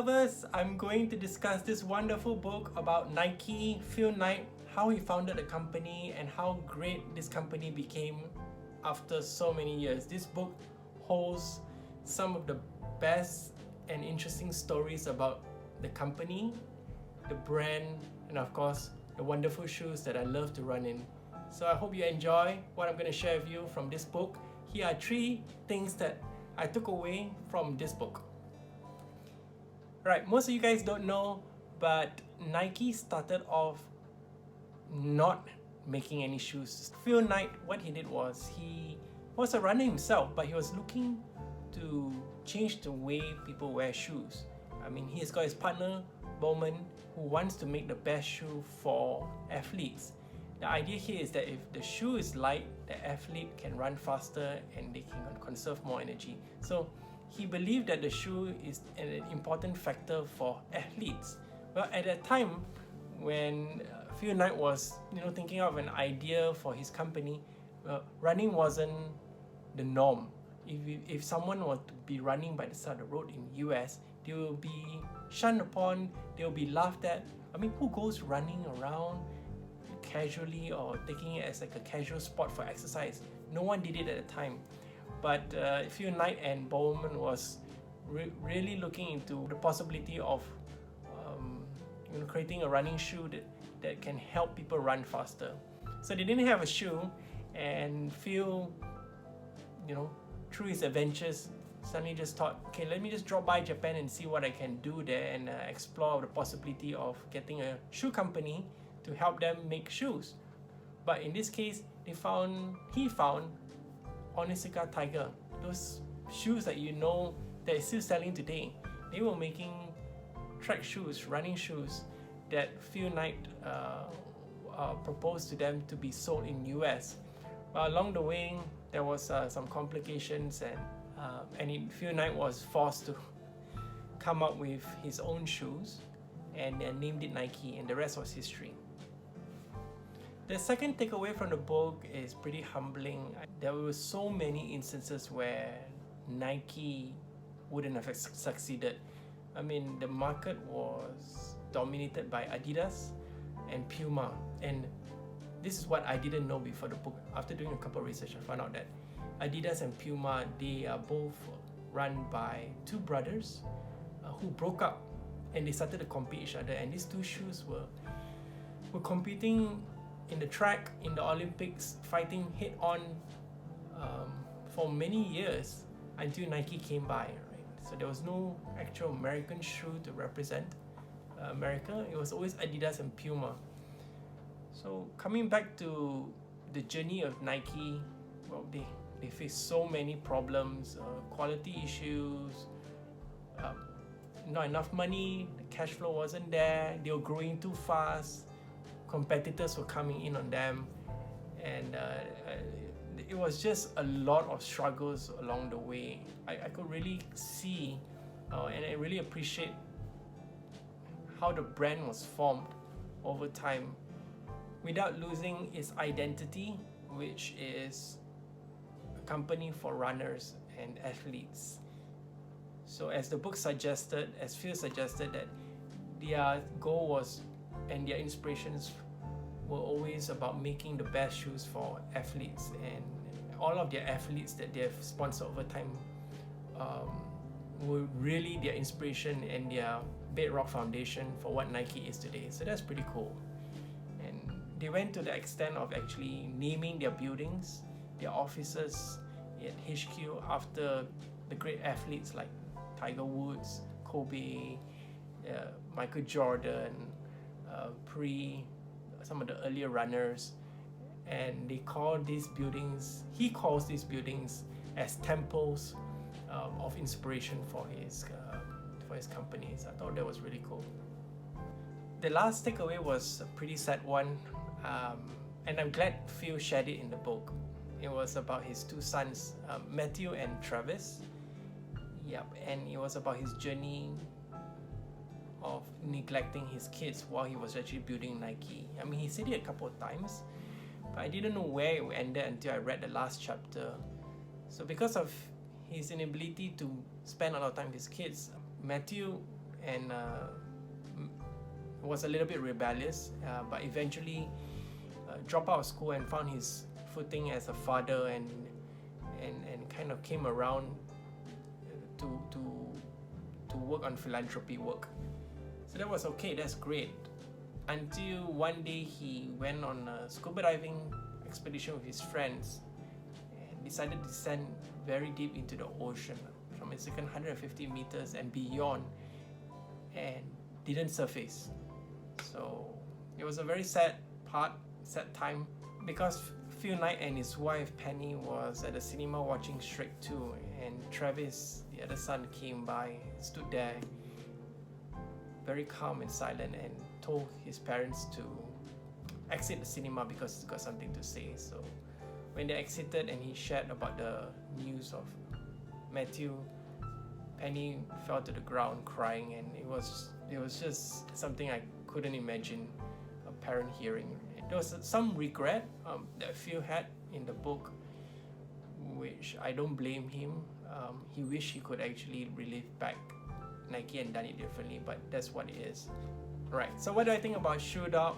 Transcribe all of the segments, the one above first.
lovers, I'm going to discuss this wonderful book about Nike, Phil Knight, how he founded the company and how great this company became after so many years. This book holds some of the best and interesting stories about the company, the brand, and of course, the wonderful shoes that I love to run in. So I hope you enjoy what I'm going to share with you from this book. Here are 3 things that I took away from this book. Right, most of you guys don't know, but Nike started off not making any shoes. Phil Knight, what he did was, he was a runner himself, but he was looking to change the way people wear shoes. I mean, he's got his partner, Bowman, who wants to make the best shoe for athletes. The idea here is that if the shoe is light, the athlete can run faster and they can conserve more energy. So he believed that the shoe is an important factor for athletes. Well, at that time, when Phil Knight was thinking of an idea for his company, running wasn't the norm. If someone were to be running by the side of the road in US, they will be shunned upon, they will be laughed at. I mean, who goes running around casually or taking it as like a casual sport for exercise? No one did it at the time. But Phil Knight and Bowman was really looking into the possibility of creating a running shoe that can help people run faster. So they didn't have a shoe, and Phil, through his adventures, suddenly just thought, okay, let me just drop by Japan and see what I can do there and explore the possibility of getting a shoe company to help them make shoes. But in this case, he found Onitsuka Tiger, those shoes that that is still selling today. They were making track shoes, running shoes that Phil Knight proposed to them to be sold in US. But along the way, there was some complications, and Phil Knight was forced to come up with his own shoes and named it Nike, and the rest was history. The second takeaway from the book is pretty humbling. There were so many instances where Nike wouldn't have succeeded. I mean, the market was dominated by Adidas and Puma, and this is what I didn't know before the book. After doing a couple of research, I found out that Adidas and Puma, they are both run by 2 brothers who broke up, and they started to compete each other, and these 2 shoes were competing in the track, in the Olympics, fighting head-on for many years until Nike came by, right? So there was no actual American shoe to represent America. It was always Adidas and Puma. So coming back to the journey of Nike, well, they faced so many problems, quality issues, not enough money, the cash flow wasn't there, they were growing too fast, competitors were coming in on them, and it was just a lot of struggles along the way. I could really see and I really appreciate how the brand was formed over time without losing its identity, which is a company for runners and athletes. So as the book suggested, as Phil suggested, that their goal was, and their inspirations were always about making the best shoes for athletes, and all of their athletes that they have sponsored over time were really their inspiration and their bedrock foundation for what Nike is today. So that's pretty cool. And they went to the extent of actually naming their buildings, their offices at HQ after the great athletes like Tiger Woods, Kobe, Michael Jordan, some of the earlier runners, and he calls these buildings as temples of inspiration for his companies. I thought that was really cool. The last takeaway was a pretty sad one, and I'm glad Phil shared it in the book. It was about his 2 sons, Matthew and Travis. And it was about his journey of neglecting his kids while he was actually building Nike. I mean, he said it a couple of times, but I didn't know where it ended until I read the last chapter. So because of his inability to spend a lot of time with his kids, Matthew and was a little bit rebellious, but eventually dropped out of school and found his footing as a father, and kind of came around to work on philanthropy work. So that was okay, that's great. Until one day he went on a scuba diving expedition with his friends and decided to descend very deep into the ocean, from a second 150 meters and beyond, and didn't surface. So it was a very sad time, because Phil Knight and his wife Penny was at the cinema watching Shrek 2, and Travis, the other son, came by, stood there very calm and silent, and told his parents to exit the cinema because he's got something to say. So when they exited and he shared about the news of Matthew, Penny fell to the ground crying, and it was just something I couldn't imagine a parent hearing. There was some regret that Phil had in the book, which I don't blame him. He wished he could actually relive back Nike and done it differently, but that's what it is. Right, so what do I think about Shoe Dog?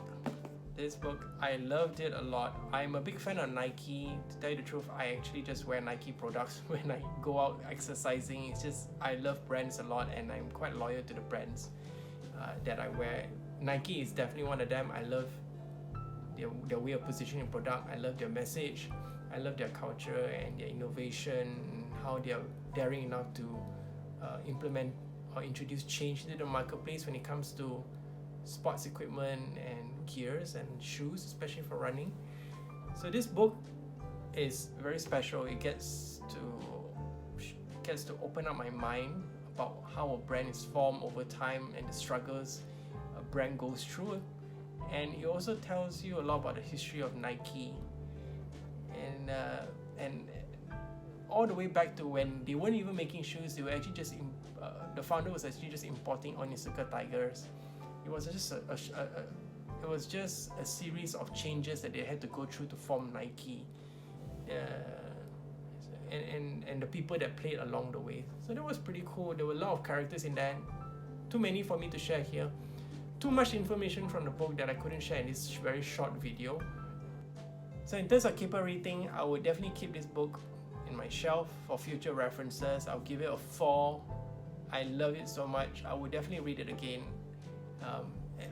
This book, I loved it a lot. I'm a big fan of Nike. To tell you the truth, I actually just wear Nike products when I go out exercising. It's just, I love brands a lot, and I'm quite loyal to the brands that I wear. Nike is definitely one of them. I love their way of positioning product. I love their message. I love their culture and their innovation, how they're daring enough to implement or introduce change into the marketplace when it comes to sports equipment and gears and shoes, especially for running. So this book is very special. It gets to open up my mind about how a brand is formed over time and the struggles a brand goes through. And it also tells you a lot about the history of Nike, and all the way back to when they weren't even making shoes. They were actually just the founder was actually just importing Onitsuka Tigers. It was just a series of changes that they had to go through to form Nike, and the people that played along the way. So that was pretty cool. There were a lot of characters in that. Too many for me to share here. Too much information from the book that I couldn't share in this very short video. So in terms of keeper rating, I would definitely keep this book in my shelf for future references. I'll give it a 4. I love it so much. I would definitely read it again.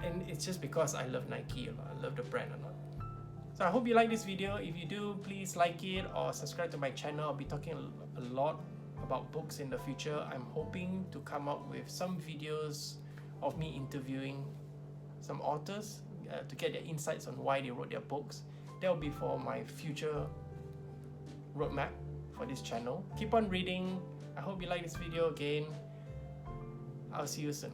And it's just because I love Nike a lot. I love the brand a lot. So I hope you like this video. If you do, please like it or subscribe to my channel. I'll be talking a lot about books in the future. I'm hoping to come up with some videos of me interviewing some authors to get their insights on why they wrote their books. That will be for my future roadmap for this channel. Keep on reading. I hope you like this video again. I'll see you soon.